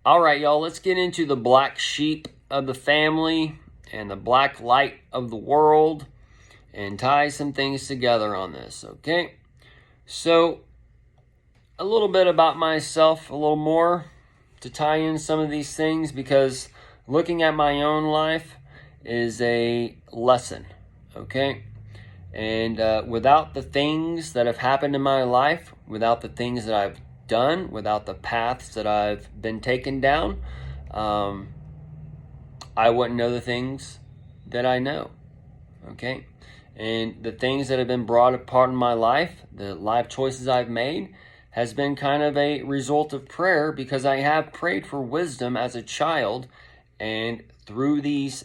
All right, y'all, let's get into the black sheep of the family and the black light of the world and tie some things together on this, okay? So, a little bit about myself, a little more to tie in some of these things, because looking at my own life is a lesson, okay? And without the things that have happened in my life, without the things that I've done, without the paths that I've been taken down, I wouldn't know the things that I know, okay? And the things that have been brought apart in my life, the life choices I've made, has been kind of a result of prayer, because I have prayed for wisdom as a child, and through these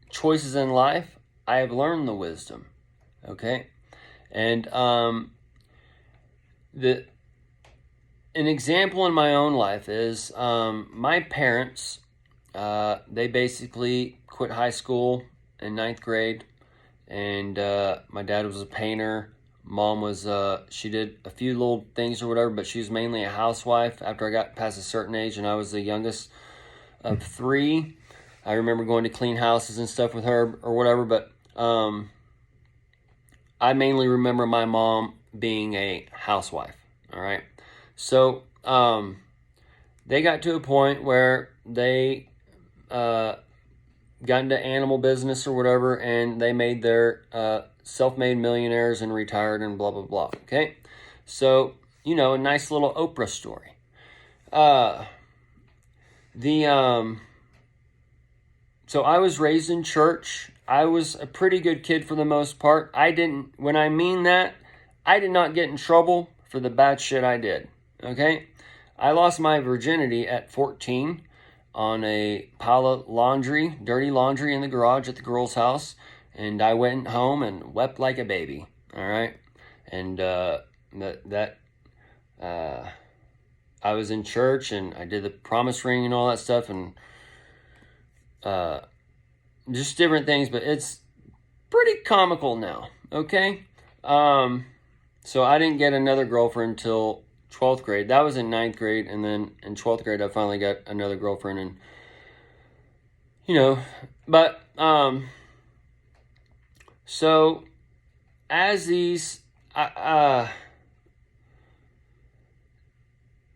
choices in life, I have learned the wisdom, okay? And an example in my own life is my parents, they basically quit high school in 9th grade, and my dad was a painter. Mom was, she did a few little things or whatever, but she was mainly a housewife after I got past a certain age, and I was the youngest of 3. I remember going to clean houses and stuff with her or whatever, but I mainly remember my mom being a housewife, all right? So they got to a point where they got into animal business or whatever, and they made their self-made millionaires and retired and blah, blah, blah, okay? So, a nice little Oprah story. So I was raised in church. I was a pretty good kid for the most part. When I mean that, I did not get in trouble for the bad shit I did, okay? I lost my virginity at 14 on a pile of laundry, dirty laundry in the garage at the girl's house, and I went home and wept like a baby, all right? And I was in church, and I did the promise ring and all that stuff, and just different things, but it's pretty comical now, okay? So I didn't get another girlfriend until 12th grade. That was in 9th grade, and then in 12th grade I finally got another girlfriend, and but so as these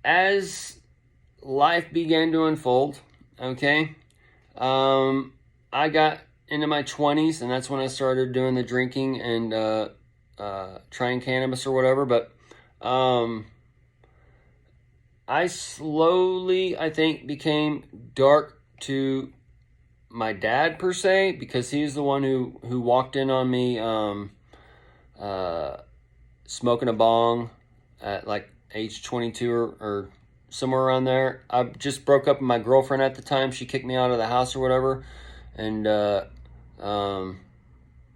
as life began to unfold, okay, I got into my 20s, and that's when I started doing the drinking and trying cannabis or whatever. But I slowly, I think, became dark to my dad per se, because he's the one who walked in on me smoking a bong at like age 22 or somewhere around there. I just broke up with my girlfriend at the time. She kicked me out of the house or whatever, and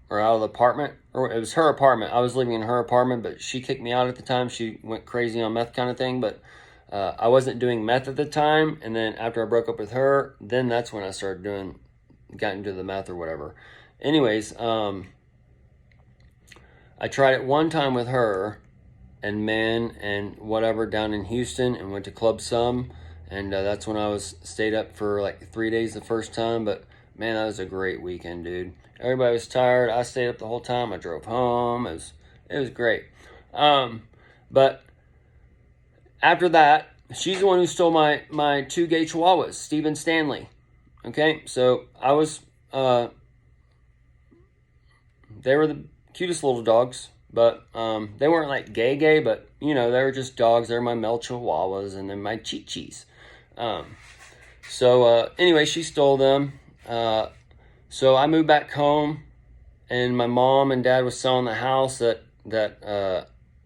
or out of the apartment, or it was her apartment. I was living in her apartment, but she kicked me out at the time. She went crazy on meth kind of thing, but I wasn't doing meth at the time. And then after I broke up with her, then that's when I started got into the meth or whatever. Anyways, I tried it one time with her and men and whatever down in Houston, and went to Club Some, and that's when I stayed up for like 3 days the first time. But man, that was a great weekend, dude. Everybody was tired. I stayed up the whole time. I drove home. It was great. But after that, she's the one who stole my 2 gay chihuahuas, Steve and Stanley. Okay, so I was they were the cutest little dogs, but they weren't like gay, but they were just dogs. They were my male chihuahuas, and then my chi-chis. So anyway, she stole them. So I moved back home, and my mom and dad was selling the house that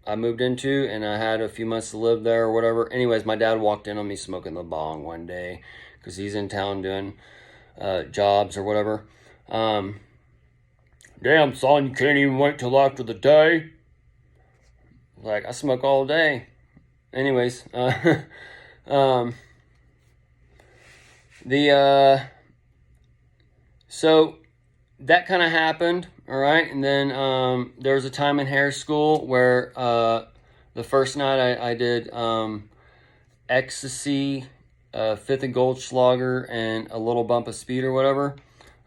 I moved into, and I had a few months to live there or whatever. Anyways, my dad walked in on me smoking the bong one day, because he's in town doing jobs or whatever. Damn, son, you can't even wait till after the day. Like, I smoke all day. Anyways, so that kind of happened, all right? And then there was a time in hair school where the first night I did ecstasy, fifth of Goldschlager, and a little bump of speed or whatever.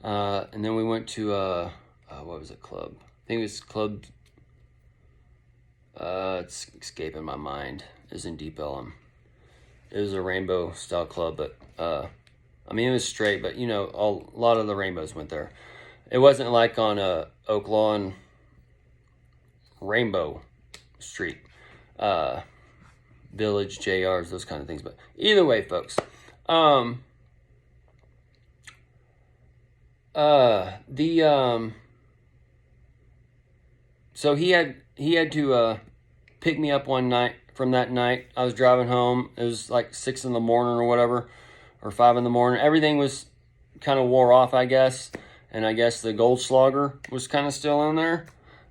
And then we went to, what was it, club? I think it was club, it's escaping my mind. It was in Deep Ellum. It was a rainbow style club, but, I mean, it was straight, but, you know, a lot of the rainbows went there. It wasn't like on Oak Lawn Rainbow Street, Village, JRs, those kind of things. But either way, folks, so he had to pick me up one night. From that night, I was driving home. It was like 6 in the morning or whatever, or 5 in the morning. Everything was kind of wore off, I guess. And I guess the Goldschlager was kind of still in there.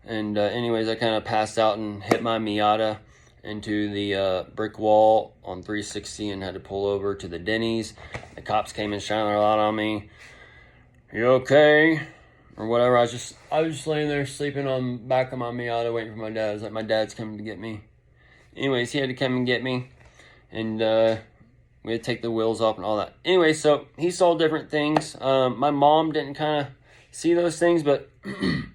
And anyways, I kind of passed out and hit my Miata into the brick wall on 360 and had to pull over to the Denny's. The cops came and shined their light on me. You okay? Or whatever. I was just laying there sleeping on the back of my Miata waiting for my dad. It was like my dad's coming to get me. Anyways, he had to come and get me. And we had to take the wheels off and all that. Anyway, so he saw different things. My mom didn't kind of see those things, but when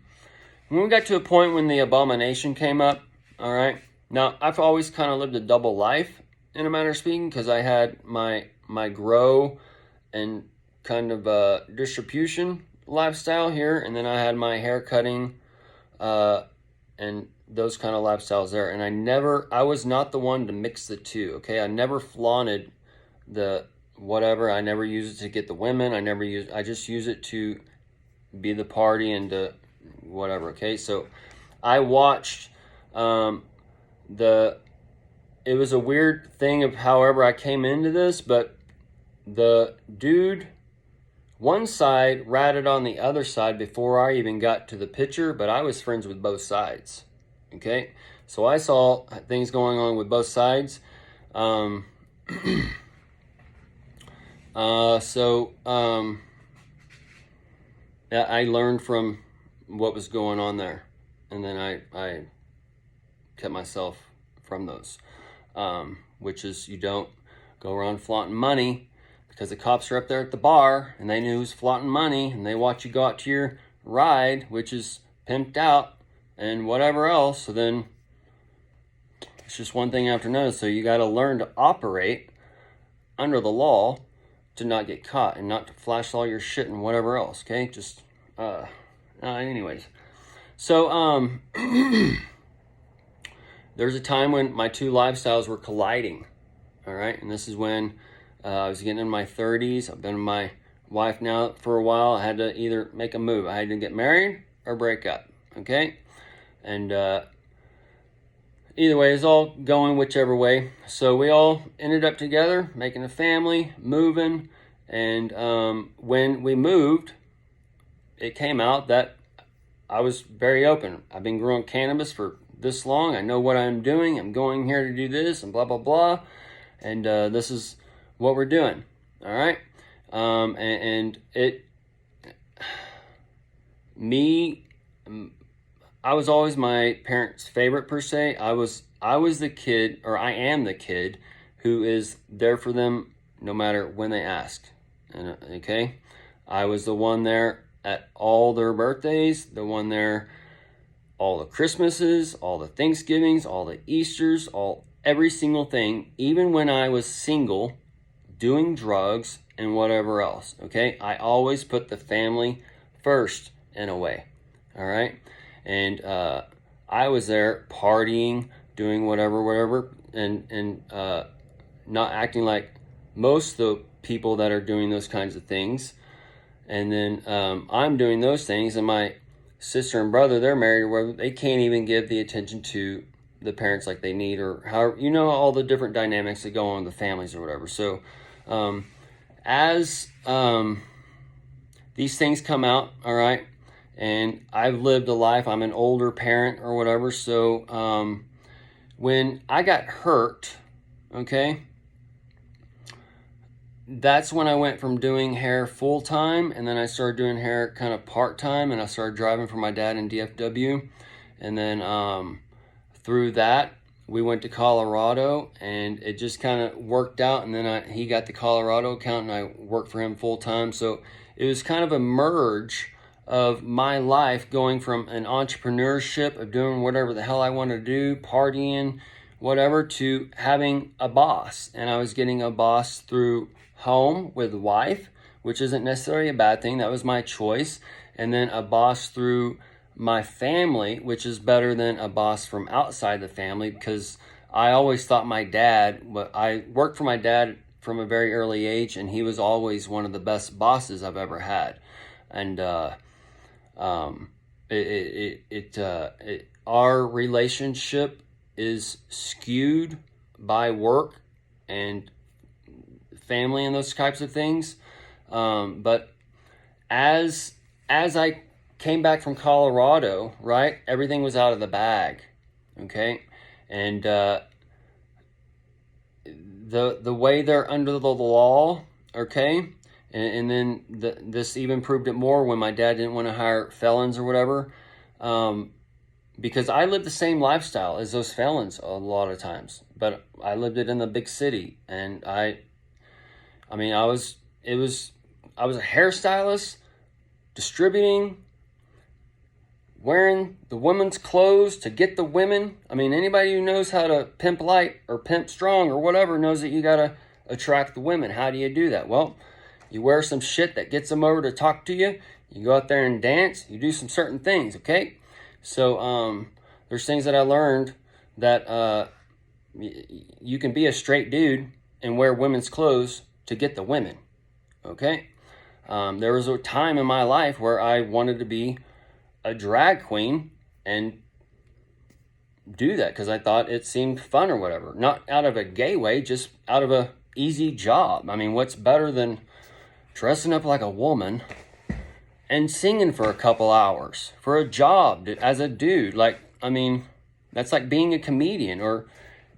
we got to a point when the abomination came up, all right. Now, I've always kind of lived a double life, in a manner of speaking, because I had my grow and kind of distribution lifestyle here, and then I had my hair cutting and those kind of lifestyles there. And I was not the one to mix the two, okay? I never flaunted the whatever. I never use it to get the women. I just use it to be the party and to whatever, okay? So I watched it was a weird thing of however I came into this, but the dude, one side ratted on the other side before I even got to the picture, but I was friends with both sides, okay? So I saw things going on with both sides. Yeah, I learned from what was going on there, and then I kept myself from those, which is you don't go around flaunting money, because the cops are up there at the bar and they knew who's flaunting money, and they watch you go out to your ride, which is pimped out and whatever else. So then it's just one thing after another. So you got to learn to operate under the law to not get caught and not to flash all your shit and whatever else. Okay, just anyways. So there's a time when my two lifestyles were colliding. All right, and this is when I was getting in my 30s. I've been with my wife now for a while. I had to either make a move. I had to get married or break up. Okay, and either way, it's all going whichever way. So we all ended up together, making a family, moving, and when we moved, it came out that I was very open. I've been growing cannabis for this long. I know what I'm doing. I'm going here to do this and blah, blah, blah. And this is what we're doing. All right. I was always my parents' favorite per se. I was the kid, or I am the kid, who is there for them no matter when they ask. And okay, I was the one there at all their birthdays, the one there all the Christmases, all the Thanksgivings, all the Easters, every single thing, even when I was single, doing drugs and whatever else. Okay, I always put the family first in a way. All right. And I was there partying, doing whatever, and not acting like most of the people that are doing those kinds of things. And then I'm doing those things, and my sister and brother, they're married where they can't even give the attention to the parents like they need, or how, you know, all the different dynamics that go on with the families or whatever. So as these things come out, all right, and I've lived a life, I'm an older parent or whatever. So when I got hurt, okay, that's when I went from doing hair full time, and then I started doing hair kind of part time, and I started driving for my dad in DFW. And then through that, we went to Colorado, and it just kind of worked out. And then he got the Colorado account, and I worked for him full time. So it was kind of a merge of my life going from an entrepreneurship of doing whatever the hell I wanted to do, partying, whatever, to having a boss. And I was getting a boss through home with wife, which isn't necessarily a bad thing. That was my choice. And then a boss through my family, which is better than a boss from outside the family, because I always thought my dad, I worked for my dad from a very early age, and he was always one of the best bosses I've ever had. And our relationship is skewed by work and family and those types of things. But as I came back from Colorado, right, everything was out of the bag, okay? And the way they're under the law, okay? And then this even proved it more when my dad didn't want to hire felons or whatever, because I lived the same lifestyle as those felons a lot of times, but I lived it in the big city. And I was a hairstylist, distributing, wearing the women's clothes to get the women. I mean, anybody who knows how to pimp light or pimp strong or whatever knows that you got to attract the women. How do you do that? Well, you wear some shit that gets them over to talk to you. You go out there and dance. You do some certain things, okay? So there's things that I learned that you can be a straight dude and wear women's clothes to get the women, okay? There was a time in my life where I wanted to be a drag queen and do that because I thought it seemed fun or whatever. Not out of a gay way, just out of a easy job. I mean, what's better than dressing up like a woman and singing for a couple hours for a job as a dude? Like, I mean, that's like being a comedian or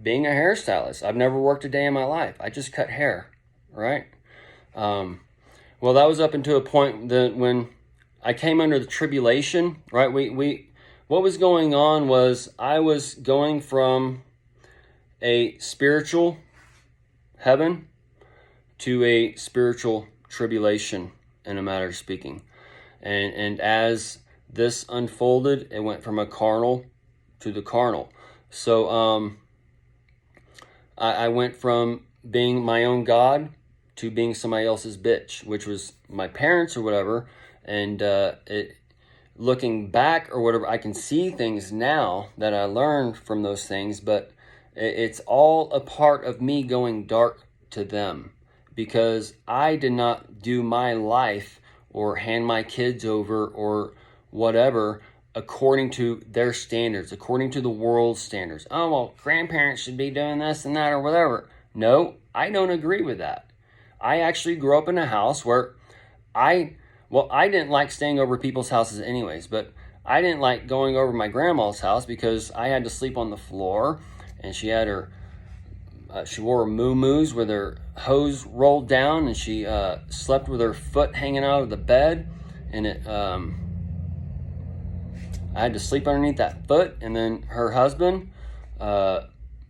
being a hairstylist. I've never worked a day in my life. I just cut hair, right? Well, that was up until a point that when I came under the tribulation, right? What was going on was I was going from a spiritual heaven to a spiritual tribulation, in a matter of speaking. And as this unfolded, it went from a carnal to the carnal. So I went from being my own God to being somebody else's bitch, which was my parents or whatever. And looking back or whatever, I can see things now that I learned from those things, but it's all a part of me going dark to them, because I did not do my life or hand my kids over or whatever according to their standards, according to the world's standards. Oh, well, grandparents should be doing this and that or whatever. No, I don't agree with that. I actually grew up in a house where I didn't like staying over people's houses anyways, but I didn't like going over my grandma's house because I had to sleep on the floor, and she had she wore muumuus with her hose rolled down, and she slept with her foot hanging out of the bed, and I had to sleep underneath that foot. And then her husband,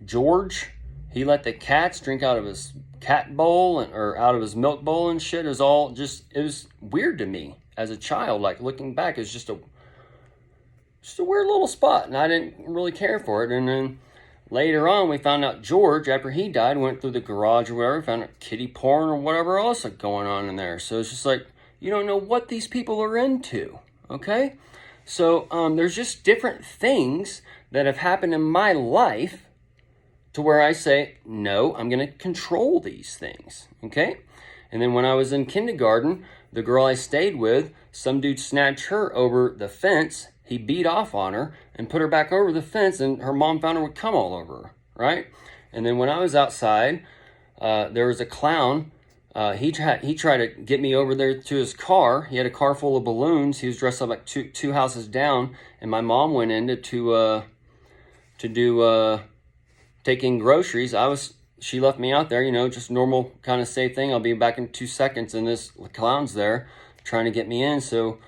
George, he let the cats drink out of his cat bowl or out of his milk bowl and shit. It was weird to me as a child. Like, looking back, it's just a weird little spot, and I didn't really care for it. And then later on, we found out George, after he died, went through the garage or whatever, found out kitty porn or whatever else going on in there. So it's just like, you don't know what these people are into, okay? So there's just different things that have happened in my life to where I say, no, I'm going to control these things, okay? And then when I was in kindergarten, the girl I stayed with, some dude snatched her over the fence. He beat off on her and put her back over the fence, and her mom found her with cum all over her, right? And then when I was outside, there was a clown. He tried to get me over there to his car. He had a car full of balloons. He was dressed up like two houses down, and my mom went in to do taking groceries. She left me out there, just normal kind of safe thing. I'll be back in 2 seconds, and this clown's there trying to get me in. So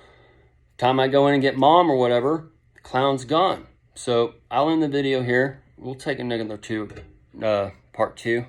time I go in and get mom or whatever, the clown's gone. So I'll end the video here. we'll take another part two.